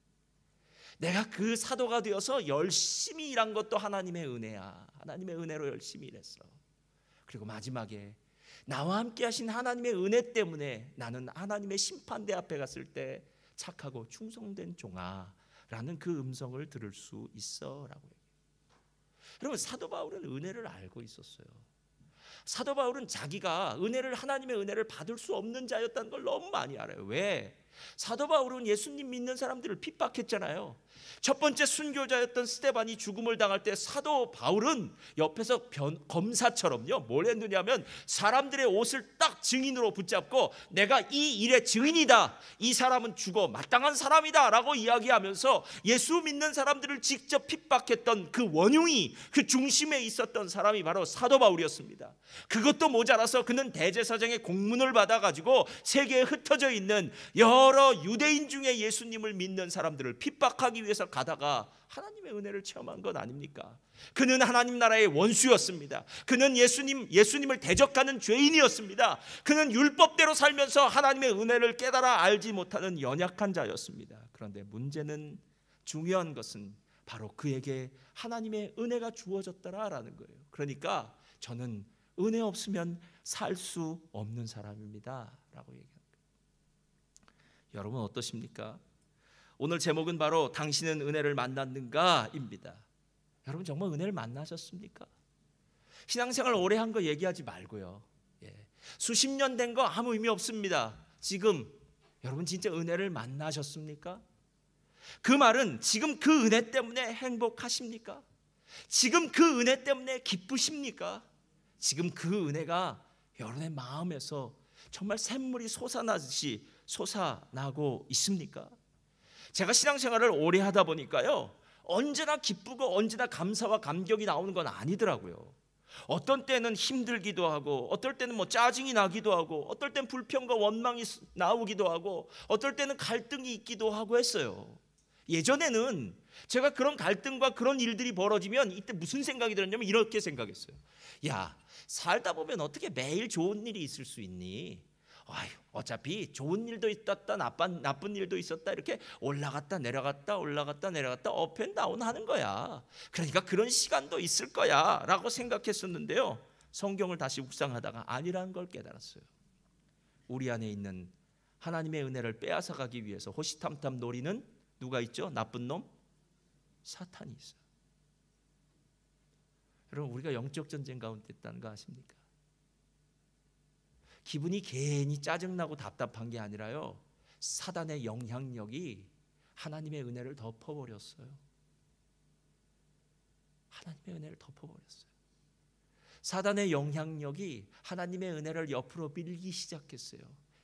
내가 그 사도가 되어서 열심히 일한 것도 하나님의 은혜야. 하나님의 은혜로 열심히 일했어. 그리고 마지막에 나와 함께 하신 하나님의 은혜 때문에 나는 하나님의 심판대 앞에 갔을 때 착하고 충성된 종아라는 그 음성을 들을 수 있어 라고 얘기해요. 여러분, 사도 바울은 은혜를 알고 있었어요. 사도 바울은 자기가 하나님의 은혜를 받을 수 없는 자였다는 걸 너무 많이 알아요. 왜? 사도 바울은 예수님 믿는 사람들을 핍박했잖아요. 첫 번째 순교자였던 스데반이 죽음을 당할 때 사도 바울은 옆에서 검사처럼요 뭘 했느냐면 사람들의 옷을 딱 증인으로 붙잡고 내가 이 일의 증인이다, 이 사람은 죽어 마땅한 사람이다 라고 이야기하면서 예수 믿는 사람들을 직접 핍박했던 그 원흉이, 그 중심에 있었던 사람이 바로 사도 바울이었습니다. 그것도 모자라서 그는 대제사장의 공문을 받아가지고 세계에 흩어져 있는 여러 유대인 중에 예수님을 믿는 사람들을 핍박하기 위해서 가다가 하나님의 은혜를 체험한 것 아닙니까? 그는 하나님 나라의 원수였습니다. 그는 예수님을 대적하는 죄인이었습니다. 그는 율법대로 살면서 하나님의 은혜를 깨달아 알지 못하는 연약한 자였습니다. 그런데 문제는, 중요한 것은 바로 그에게 하나님의 은혜가 주어졌더라라는 거예요. 그러니까 저는 은혜 없으면 살 수 없는 사람입니다 라고 얘기합니다. 여러분 어떠십니까? 오늘 제목은 바로 당신은 은혜를 만났는가 입니다. 여러분 정말 은혜를 만나셨습니까? 신앙생활 오래 한 거 얘기하지 말고요. 수십 년 된 거 아무 의미 없습니다. 지금 여러분 진짜 은혜를 만나셨습니까? 그 말은 지금 그 은혜 때문에 행복하십니까? 지금 그 은혜 때문에 기쁘십니까? 지금 그 은혜가 여러분의 마음에서 정말 샘물이 솟아나듯이 솟아나고 있습니까? 제가 신앙생활을 오래 하다 보니까요, 언제나 기쁘고 언제나 감사와 감격이 나오는 건 아니더라고요. 어떤 때는 힘들기도 하고, 어떨 때는 짜증이 나기도 하고, 어떨 때는 불평과 원망이 나오기도 하고, 어떨 때는 갈등이 있기도 하고 했어요. 예전에는 제가 그런 갈등과 그런 일들이 벌어지면 이때 무슨 생각이 들었냐면 이렇게 생각했어요. 야, 살다 보면 어떻게 매일 좋은 일이 있을 수 있니? 어차피 좋은 일도 있었다, 나쁜 일도 있었다, 이렇게 올라갔다 내려갔다 업앤다운 하는 거야. 그러니까 그런 시간도 있을 거야 라고 생각했었는데요, 성경을 다시 묵상하다가 아니라는 걸 깨달았어요. 우리 안에 있는 하나님의 은혜를 빼앗아가기 위해서 호시탐탐 노리는 누가 있죠? 나쁜 놈? 사탄이 있어요. 여러분 우리가 영적 전쟁 가운데 있다는 거 아십니까? 기분이 괜히 짜증나고 답답한 게 아니라요, 사단의 영향력이 하나님의 은혜를 덮어버렸어요. 하나님의 은혜를 덮어버렸어요. 사단의 영향력이 하나님의 은혜를 옆으로 밀기 시작했어요.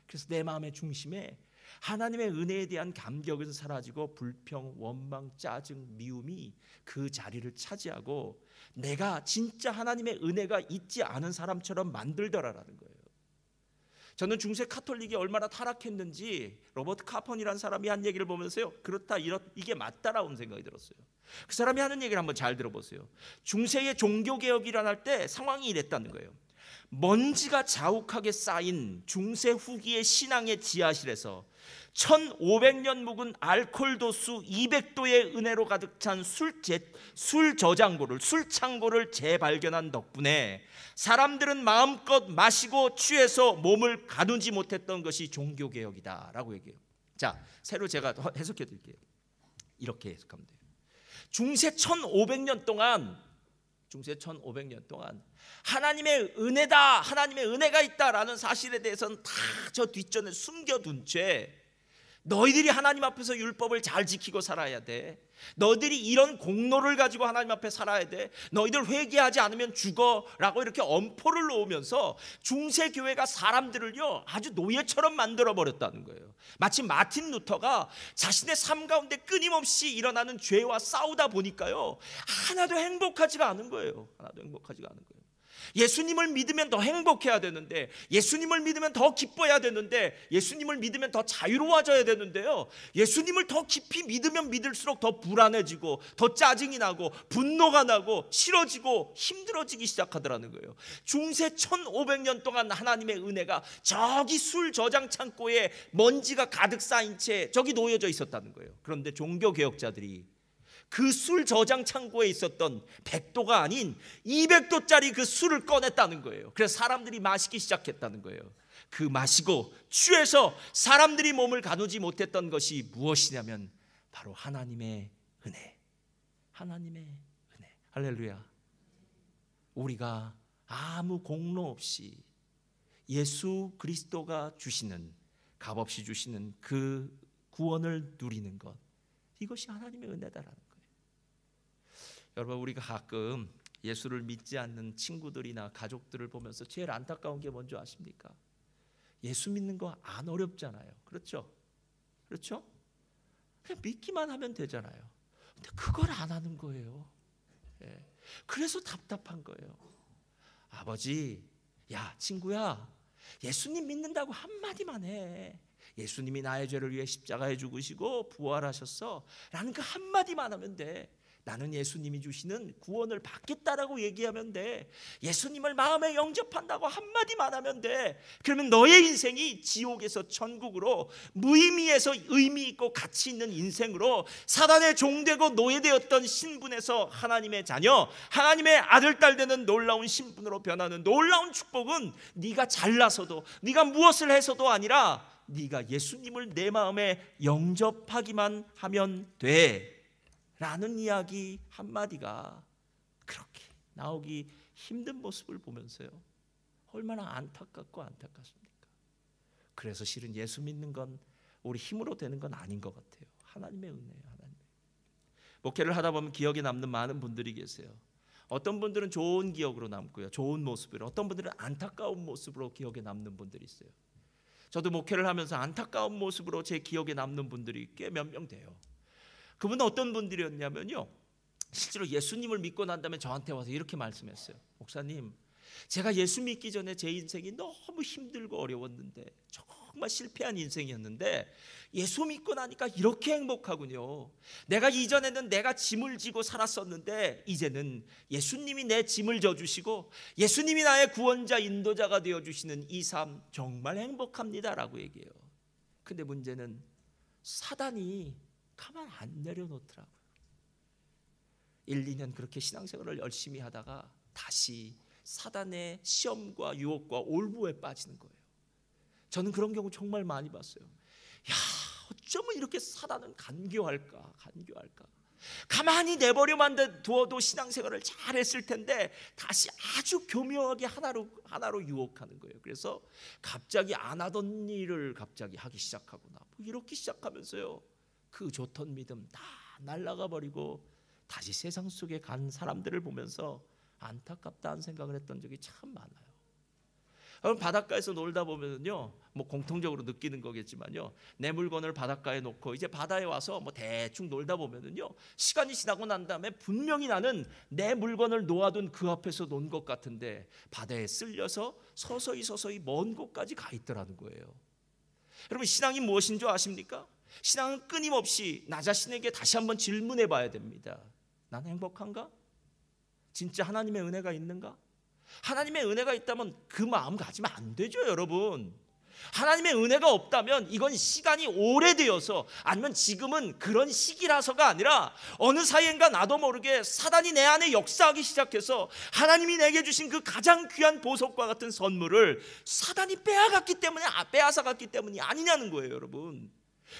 그래서 내 마음의 중심에 하나님의 은혜에 대한 감격은 사라지고 불평, 원망, 짜증, 미움이 그 자리를 차지하고 내가 진짜 하나님의 은혜가 있지 않은 사람처럼 만들더라라는 거예요. 저는 중세 카톨릭이 얼마나 타락했는지 로버트 카펀이라는 사람이 한 얘기를 보면서요, 그렇다, 이게 맞다라는 생각이 들었어요. 그 사람이 하는 얘기를 한번 잘 들어보세요. 중세의 종교개혁이 일어날 때 상황이 이랬다는 거예요. 먼지가 자욱하게 쌓인 중세 후기의 신앙의 지하실에서 1500년 묵은 알코올 도수 200도의 은혜로 가득 찬 술창고를 재발견한 덕분에 사람들은 마음껏 마시고 취해서 몸을 가누지 못했던 것이 종교개혁이다 라고 얘기해요. 자, 새로 제가 해석해 드릴게요. 이렇게 해석하면 돼요. 중세 1500년 동안 하나님의 은혜다, 하나님의 은혜가 있다라는 사실에 대해서는 다 저 뒷전에 숨겨둔 채 너희들이 하나님 앞에서 율법을 잘 지키고 살아야 돼, 너희들이 이런 공로를 가지고 하나님 앞에 살아야 돼, 너희들 회개하지 않으면 죽어 라고 이렇게 엄포를 놓으면서 중세 교회가 사람들을요 아주 노예처럼 만들어 버렸다는 거예요. 마치 마틴 루터가 자신의 삶 가운데 끊임없이 일어나는 죄와 싸우다 보니까요 하나도 행복하지가 않은 거예요. 예수님을 믿으면 더 행복해야 되는데, 예수님을 믿으면 더 기뻐해야 되는데, 예수님을 믿으면 더 자유로워져야 되는데요, 예수님을 더 깊이 믿으면 믿을수록 더 불안해지고 더 짜증이 나고 분노가 나고 싫어지고 힘들어지기 시작하더라는 거예요. 중세 1500년 동안 하나님의 은혜가 저기 술 저장 창고에 먼지가 가득 쌓인 채 저기 놓여져 있었다는 거예요. 그런데 종교개혁자들이 그 술 저장 창고에 있었던 100도가 아닌 200도짜리 그 술을 꺼냈다는 거예요. 그래서 사람들이 마시기 시작했다는 거예요. 그 마시고 취해서 사람들이 몸을 가누지 못했던 것이 무엇이냐면 바로 하나님의 은혜. 할렐루야. 우리가 아무 공로 없이 예수 그리스도가 주시는, 값없이 주시는 그 구원을 누리는 것, 이것이 하나님의 은혜다라는 거예요. 여러분 우리가 가끔 예수를 믿지 않는 친구들이나 가족들을 보면서 제일 안타까운 게 뭔지 아십니까? 예수 믿는 거 안 어렵잖아요. 그렇죠? 그냥 믿기만 하면 되잖아요. 근데 그걸 안 하는 거예요. 그래서 답답한 거예요. 아버지, 야 친구야, 예수님 믿는다고 한마디만 해. 예수님이 나의 죄를 위해 십자가에 죽으시고 부활하셨어 라는 그 한마디만 하면 돼. 나는 예수님이 주시는 구원을 받겠다라고 얘기하면 돼. 예수님을 마음에 영접한다고 한마디만 하면 돼. 그러면 너의 인생이 지옥에서 천국으로, 무의미에서 의미 있고 가치 있는 인생으로, 사단의 종되고 노예되었던 신분에서 하나님의 자녀, 하나님의 아들 딸 되는 놀라운 신분으로 변하는 놀라운 축복은 네가 잘나서도, 네가 무엇을 해서도 아니라 네가 예수님을 내 마음에 영접하기만 하면 돼 라는 이야기 한마디가 그렇게 나오기 힘든 모습을 보면서요, 얼마나 안타깝고 안타깝습니까? 그래서 실은 예수 믿는 건 우리 힘으로 되는 건 아닌 것 같아요. 하나님의 은혜예요. 하나님. 목회를 하다 보면 기억에 남는 많은 분들이 계세요. 어떤 분들은 좋은 기억으로 남고요, 좋은 모습으로, 어떤 분들은 안타까운 모습으로 기억에 남는 분들이 있어요. 저도 목회를 하면서 안타까운 모습으로 제 기억에 남는 분들이 꽤 몇 명 돼요. 그분은 어떤 분들이었냐면요, 실제로 예수님을 믿고 난 다음에 저한테 와서 이렇게 말씀했어요. 목사님, 제가 예수 믿기 전에 제 인생이 너무 힘들고 어려웠는데, 정말 실패한 인생이었는데 예수 믿고 나니까 이렇게 행복하군요. 내가 이전에는 내가 짐을 지고 살았었는데 이제는 예수님이 내 짐을 져주시고 예수님이 나의 구원자 인도자가 되어주시는 이 삶 정말 행복합니다 라고 얘기해요. 근데 문제는 사단이 가만 안 내려놓더라고요. 1, 2년 그렇게 신앙생활을 열심히 하다가 다시 사단의 시험과 유혹과 올무에 빠지는 거예요. 저는 그런 경우 정말 많이 봤어요. 야, 어쩌면 이렇게 사단은 간교할까. 가만히 내버려만 두어도 신앙생활을 잘했을 텐데 다시 아주 교묘하게 하나로 유혹하는 거예요. 그래서 갑자기 안 하던 일을 갑자기 하기 시작하거나 뭐 이렇게 시작하면서요, 그 좋던 믿음 다 날아가 버리고 다시 세상 속에 간 사람들을 보면서 안타깝다는 생각을 했던 적이 참 많아요. 여러분, 바닷가에서 놀다 보면요, 뭐 공통적으로 느끼는 거겠지만요, 내 물건을 바닷가에 놓고 이제 바다에 와서 뭐 대충 놀다 보면요, 시간이 지나고 난 다음에 분명히 나는 내 물건을 놓아둔 그 앞에서 논 것 같은데 바다에 쓸려서 서서히 먼 곳까지 가 있더라는 거예요. 여러분, 신앙이 무엇인 줄 아십니까? 신앙은 끊임없이 나 자신에게 다시 한번 질문해 봐야 됩니다. 난 행복한가? 진짜 하나님의 은혜가 있는가? 하나님의 은혜가 있다면 그 마음 가지면 안 되죠, 여러분. 하나님의 은혜가 없다면 이건 시간이 오래되어서, 아니면 지금은 그런 시기라서가 아니라 어느 사이인가 나도 모르게 사단이 내 안에 역사하기 시작해서 하나님이 내게 주신 그 가장 귀한 보석과 같은 선물을 사단이 빼앗아갔기 때문이 아니냐는 거예요, 여러분.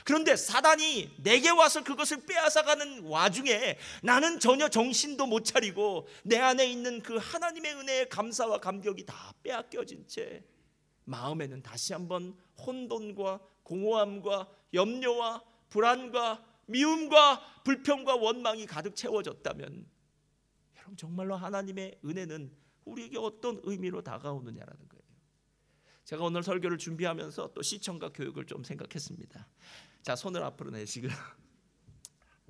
그런데 사단이 내게 와서 그것을 빼앗아가는 와중에 나는 전혀 정신도 못 차리고 내 안에 있는 그 하나님의 은혜의 감사와 감격이 다 빼앗겨진 채 마음에는 다시 한번 혼돈과 공허함과 염려와 불안과 미움과 불평과 원망이 가득 채워졌다면, 여러분, 정말로 하나님의 은혜는 우리에게 어떤 의미로 다가오느냐라는 거예요. 제가 오늘 설교를 준비하면서 또 시청과 교육을 좀 생각했습니다. 자, 손을 앞으로 내시고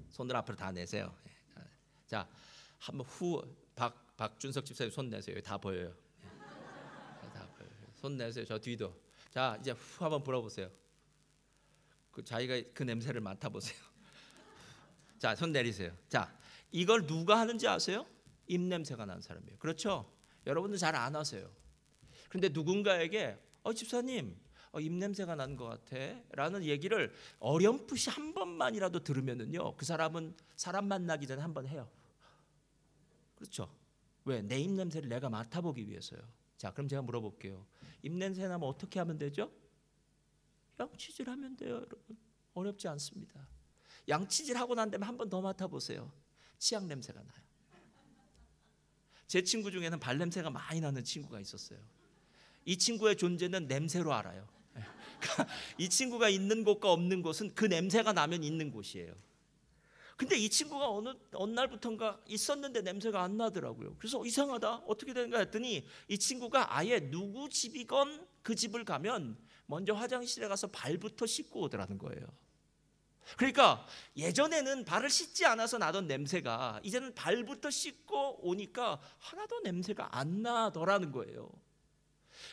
손을 앞으로 다 내세요. 자, 한번 박준석 집사님 손 내세요. 다 보여요. 다 보여요. 손 내세요. 저 뒤도. 자, 이제 후 한번 불어보세요. 자기가 그 냄새를 맡아보세요. 자, 손 내리세요. 자, 이걸 누가 하는지 아세요? 입냄새가 난 사람이에요. 그렇죠? 여러분들 잘 안 하세요. 그런데 누군가에게 집사님, 입냄새가 나는 것 같아 라는 얘기를 어렴풋이 한 번만이라도 들으면은요, 그 사람은 사람 만나기 전에 한번 해요. 그렇죠? 왜? 내 입냄새를 내가 맡아보기 위해서요. 자, 그럼 제가 물어볼게요. 입냄새 나면 어떻게 하면 되죠? 양치질 하면 돼요, 여러분. 어렵지 않습니다. 양치질 하고 난 다음에 한 번 더 맡아보세요. 치약 냄새가 나요. 제 친구 중에는 발냄새가 많이 나는 친구가 있었어요. 이 친구의 존재는 냄새로 알아요. 이 친구가 있는 곳과 없는 곳은 그 냄새가 나면 있는 곳이에요. 근데 이 친구가 어느 날부턴가 있었는데 냄새가 안 나더라고요. 그래서 이상하다, 어떻게 되는가 했더니 이 친구가 아예 누구 집이건 그 집을 가면 먼저 화장실에 가서 발부터 씻고 오더라는 거예요. 그러니까 예전에는 발을 씻지 않아서 나던 냄새가 이제는 발부터 씻고 오니까 하나도 냄새가 안 나더라는 거예요.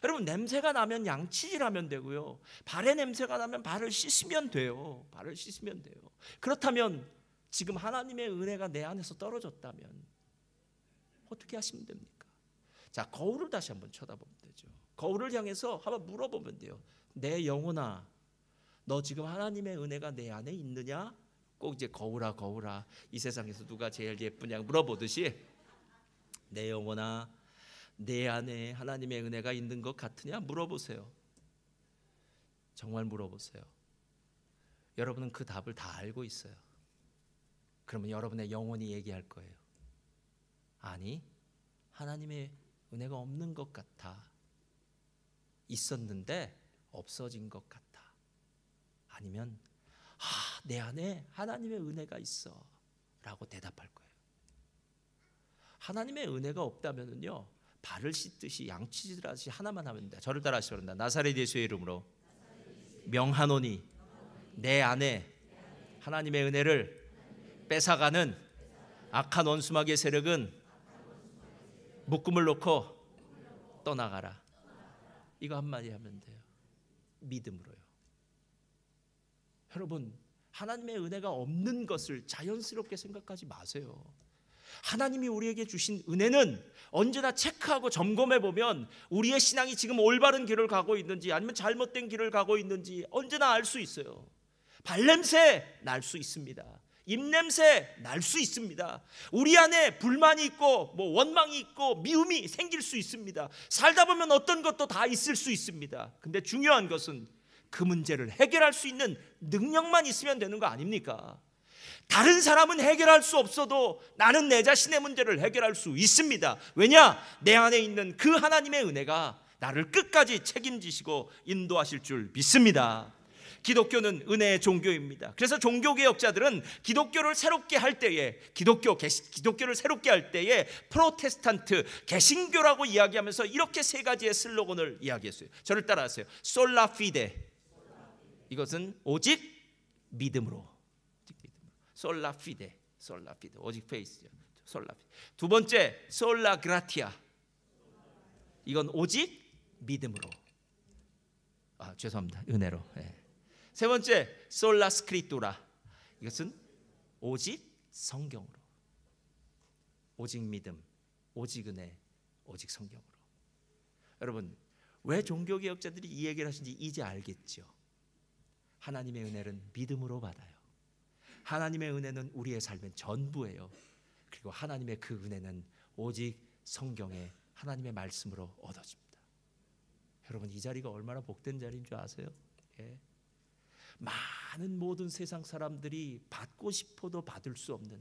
여러분, 냄새가 나면 양치질하면 되고요. 발에 냄새가 나면 발을 씻으면 돼요. 발을 씻으면 돼요. 그렇다면 지금 하나님의 은혜가 내 안에서 떨어졌다면 어떻게 하시면 됩니까? 자, 거울을 다시 한번 쳐다보면 되죠. 거울을 향해서 한번 물어보면 돼요. 내 영혼아, 너 지금 하나님의 은혜가 내 안에 있느냐? 꼭 이제 거울아 거울아, 이 세상에서 누가 제일 예쁘냐 물어보듯이 내 영혼아, 내 안에 하나님의 은혜가 있는 것 같으냐 물어보세요. 정말 물어보세요. 여러분은 그 답을 다 알고 있어요. 그러면 여러분의 영혼이 얘기할 거예요. 아니, 하나님의 은혜가 없는 것 같아. 있었는데 없어진 것 같아. 아니면 내 안에 하나님의 은혜가 있어 라고 대답할 거예요. 하나님의 은혜가 없다면요, 발을 씻듯이 양치질하듯이 하나만 하면 됩니다. 저를 따라 하시기 바랍니다. 나사렛 예수의 이름으로 명하노니 내 안에 하나님의 은혜를 뺏어가는 악한 원수마귀의 세력은 묶음을 놓고 떠나가라. 이거 한마디 하면 돼요. 믿음으로요. 여러분, 하나님의 은혜가 없는 것을 자연스럽게 생각하지 마세요. 하나님이 우리에게 주신 은혜는 언제나 체크하고 점검해 보면 우리의 신앙이 지금 올바른 길을 가고 있는지 아니면 잘못된 길을 가고 있는지 언제나 알 수 있어요. 발냄새 날 수 있습니다. 입냄새 날 수 있습니다. 우리 안에 불만이 있고 원망이 있고 미움이 생길 수 있습니다. 살다 보면 어떤 것도 다 있을 수 있습니다. 근데 중요한 것은 그 문제를 해결할 수 있는 능력만 있으면 되는 거 아닙니까? 다른 사람은 해결할 수 없어도 나는 내 자신의 문제를 해결할 수 있습니다. 왜냐? 내 안에 있는 그 하나님의 은혜가 나를 끝까지 책임지시고 인도하실 줄 믿습니다. 기독교는 은혜의 종교입니다. 그래서 종교개혁자들은 기독교를 새롭게 할 때에 기독교를 새롭게 할 때에 프로테스탄트 개신교라고 이야기하면서 이렇게 세 가지의 슬로건을 이야기했어요. 저를 따라하세요. 솔라 피데, 이것은 오직 믿음으로. 솔라 피데, 오직 페이스죠. 솔라 피데. 두 번째, 솔라 그라티아, 이건 오직 믿음으로. 죄송합니다. 은혜로. 세 번째, 솔라 스크리투라, 이것은 오직 성경으로. 오직 믿음, 오직 은혜, 오직 성경으로. 여러분, 왜 종교개혁자들이 이 얘기를 하시는지 이제 알겠죠? 하나님의 은혜는 믿음으로 받아요. 하나님의 은혜는 우리의 삶의 전부예요. 그리고 하나님의 그 은혜는 오직 성경의 하나님의 말씀으로 얻어집니다. 여러분, 이 자리가 얼마나 복된 자리인 줄 아세요? 많은 모든 세상 사람들이 받고 싶어도 받을 수 없는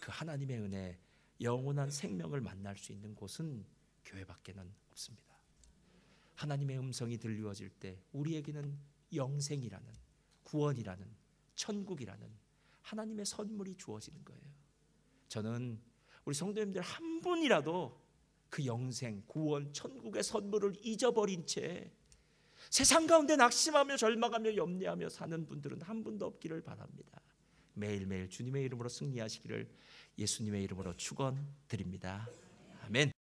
그 하나님의 은혜, 영원한 생명을 만날 수 있는 곳은 교회밖에는 없습니다. 하나님의 음성이 들려질 때 우리에게는 영생이라는, 구원이라는, 천국이라는 하나님의 선물이 주어지는 거예요. 저는 우리 성도님들 한 분이라도 그 영생, 구원, 천국의 선물을 잊어버린 채 세상 가운데 낙심하며 절망하며 염려하며 사는 분들은 한 분도 없기를 바랍니다. 매일매일 주님의 이름으로 승리하시기를 예수님의 이름으로 축원드립니다. 아멘.